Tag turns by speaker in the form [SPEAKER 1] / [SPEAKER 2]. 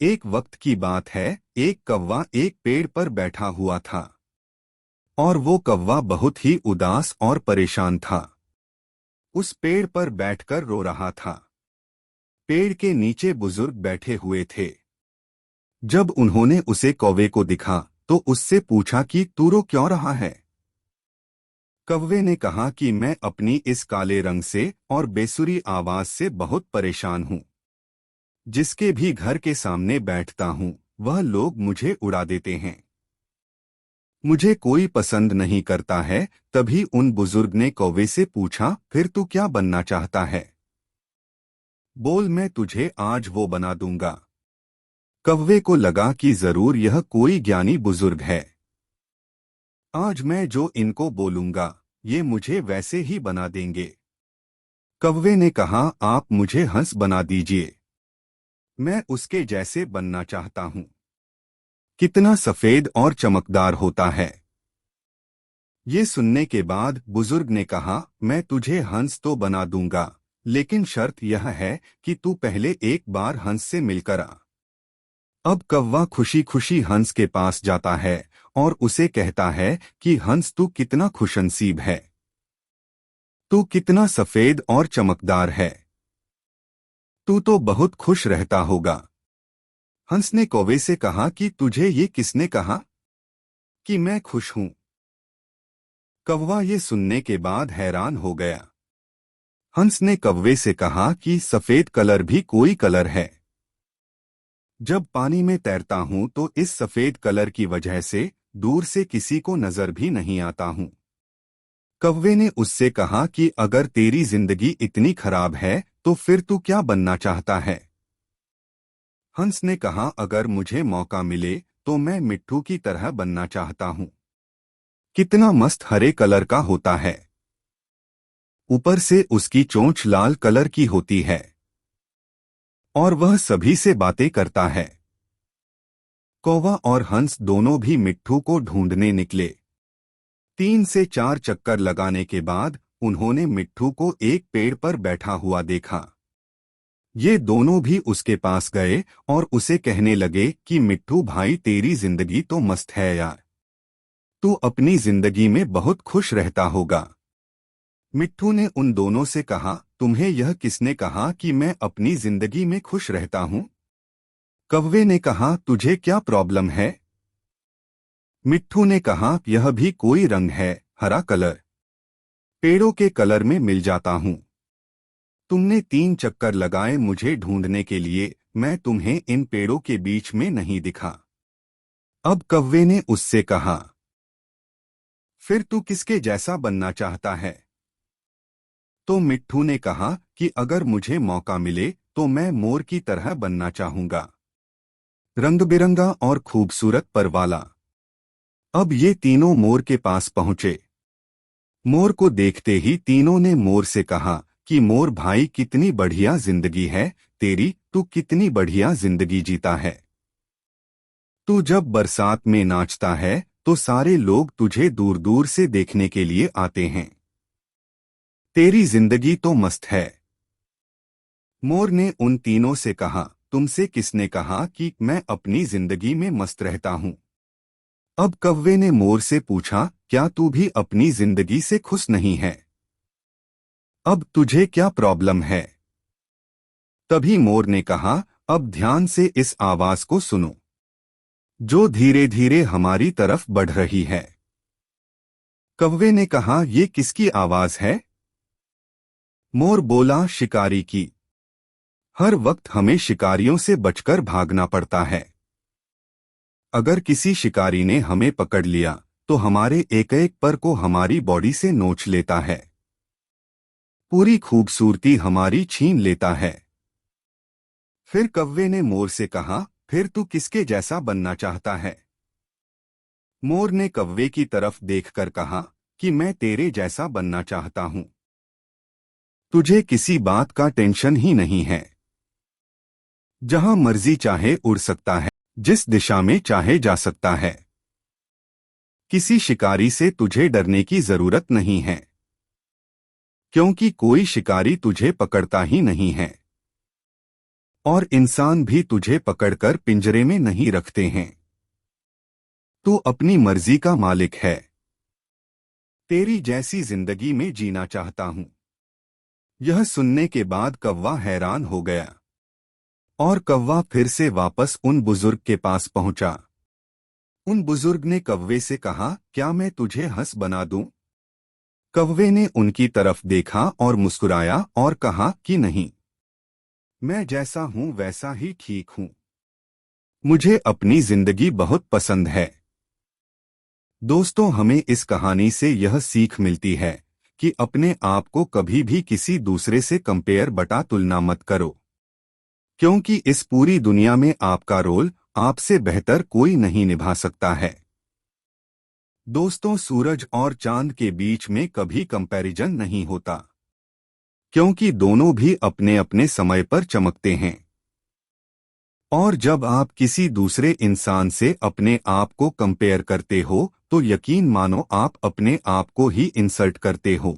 [SPEAKER 1] एक वक्त की बात है। एक कौवा एक पेड़ पर बैठा हुआ था और वो कौवा बहुत ही उदास और परेशान था। उस पेड़ पर बैठकर रो रहा था। पेड़ के नीचे बुजुर्ग बैठे हुए थे। जब उन्होंने उसे कौवे को दिखा तो उससे पूछा कि तू रो क्यों रहा है। कौवे ने कहा कि मैं अपनी इस काले रंग से और बेसुरी आवाज से बहुत परेशान हूँ। जिसके भी घर के सामने बैठता हूँ वह लोग मुझे उड़ा देते हैं। मुझे कोई पसंद नहीं करता है। तभी उन बुजुर्ग ने कौवे से पूछा, फिर तू क्या बनना चाहता है? बोल, मैं तुझे आज वो बना दूंगा। कौवे को लगा कि जरूर यह कोई ज्ञानी बुजुर्ग है। आज मैं जो इनको बोलूंगा ये मुझे वैसे ही बना देंगे। कौवे ने कहा, आप मुझे हंस बना दीजिए, मैं उसके जैसे बनना चाहता हूँ। कितना सफेद और चमकदार होता है। ये सुनने के बाद बुजुर्ग ने कहा, मैं तुझे हंस तो बना दूंगा, लेकिन शर्त यह है कि तू पहले एक बार हंस से मिलकर आ। अब कौवा खुशी खुशी हंस के पास जाता है और उसे कहता है कि हंस, तू कितना खुशनसीब है। तू कितना सफेद और चमकदार है। तू तो बहुत खुश रहता होगा। हंस ने कौवे से कहा कि तुझे ये किसने कहा कि मैं खुश हूं? कौवा ये सुनने के बाद हैरान हो गया। हंस ने कौवे से कहा कि सफेद कलर भी कोई कलर है। जब पानी में तैरता हूं तो इस सफेद कलर की वजह से दूर से किसी को नजर भी नहीं आता हूं। कौवे ने उससे कहा कि अगर तेरी जिंदगी इतनी खराब है तो फिर तू क्या बनना चाहता है? हंस ने कहा, अगर मुझे मौका मिले तो मैं मिट्ठू की तरह बनना चाहता हूं। कितना मस्त हरे कलर का होता है। ऊपर से उसकी चोंच लाल कलर की होती है और वह सभी से बातें करता है। कौवा और हंस दोनों भी मिट्ठू को ढूंढने निकले। 3 से 4 चक्कर लगाने के बाद उन्होंने मिट्ठू को एक पेड़ पर बैठा हुआ देखा। ये दोनों भी उसके पास गए और उसे कहने लगे कि मिट्ठू भाई, तेरी जिंदगी तो मस्त है यार। तू अपनी जिंदगी में बहुत खुश रहता होगा। मिट्ठू ने उन दोनों से कहा, तुम्हें यह किसने कहा कि मैं अपनी जिंदगी में खुश रहता हूँ? कौवे ने कहा, तुझे क्या प्रॉब्लम है? मिट्ठू ने कहा, यह भी कोई रंग है, हरा कलर। पेड़ों के कलर में मिल जाता हूँ। तुमने 3 चक्कर लगाए मुझे ढूंढने के लिए, मैं तुम्हें इन पेड़ों के बीच में नहीं दिखा। अब कौवे ने उससे कहा, फिर तू किसके जैसा बनना चाहता है? तो मिट्ठू ने कहा कि अगर मुझे मौका मिले तो मैं मोर की तरह बनना चाहूंगा, रंग बिरंगा और खूबसूरत पर वाला। अब ये तीनों मोर के पास पहुंचे। मोर को देखते ही तीनों ने मोर से कहा कि मोर भाई, कितनी बढ़िया जिंदगी है तेरी, तू कितनी बढ़िया जिंदगी जीता है। तू जब बरसात में नाचता है तो सारे लोग तुझे दूर दूर से देखने के लिए आते हैं। तेरी जिंदगी तो मस्त है। मोर ने उन तीनों से कहा, तुमसे किसने कहा कि मैं अपनी जिंदगी में मस्त रहता हूँ? अब कौवे ने मोर से पूछा, क्या तू भी अपनी जिंदगी से खुश नहीं है? अब तुझे क्या प्रॉब्लम है? तभी मोर ने कहा, अब ध्यान से इस आवाज को सुनो, जो धीरे धीरे हमारी तरफ बढ़ रही है। कौवे ने कहा, ये किसकी आवाज है? मोर बोला, शिकारी की। हर वक्त हमें शिकारियों से बचकर भागना पड़ता है। अगर किसी शिकारी ने हमें पकड़ लिया तो हमारे एक एक पर को हमारी बॉडी से नोच लेता है, पूरी खूबसूरती हमारी छीन लेता है। फिर कौवे ने मोर से कहा, फिर तू किसके जैसा बनना चाहता है? मोर ने कौवे की तरफ देखकर कहा कि मैं तेरे जैसा बनना चाहता हूँ। तुझे किसी बात का टेंशन ही नहीं है। जहां मर्जी चाहे उड़ सकता है, जिस दिशा में चाहे जा सकता है। किसी शिकारी से तुझे डरने की जरूरत नहीं है, क्योंकि कोई शिकारी तुझे पकड़ता ही नहीं है। और इंसान भी तुझे पकड़कर पिंजरे में नहीं रखते हैं। तू अपनी मर्जी का मालिक है। तेरी जैसी जिंदगी में जीना चाहता हूं। यह सुनने के बाद कौवा हैरान हो गया और कौवा फिर से वापस उन बुजुर्ग के पास पहुंचा। उन बुजुर्ग ने कौवे से कहा, क्या मैं तुझे हंस बना दूं? कौवे ने उनकी तरफ देखा और मुस्कुराया और कहा कि नहीं, मैं जैसा हूं वैसा ही ठीक हूं। मुझे अपनी जिंदगी बहुत पसंद है। दोस्तों, हमें इस कहानी से यह सीख मिलती है कि अपने आप को कभी भी किसी दूसरे से कंपेयर बटा तुलना मत करो, क्योंकि इस पूरी दुनिया में आपका रोल आपसे बेहतर कोई नहीं निभा सकता है। दोस्तों, सूरज और चांद के बीच में कभी कंपैरिजन नहीं होता, क्योंकि दोनों भी अपने अपने समय पर चमकते हैं। और जब आप किसी दूसरे इंसान से अपने आप को कंपेयर करते हो तो यकीन मानो आप अपने आप को ही इंसल्ट करते हो।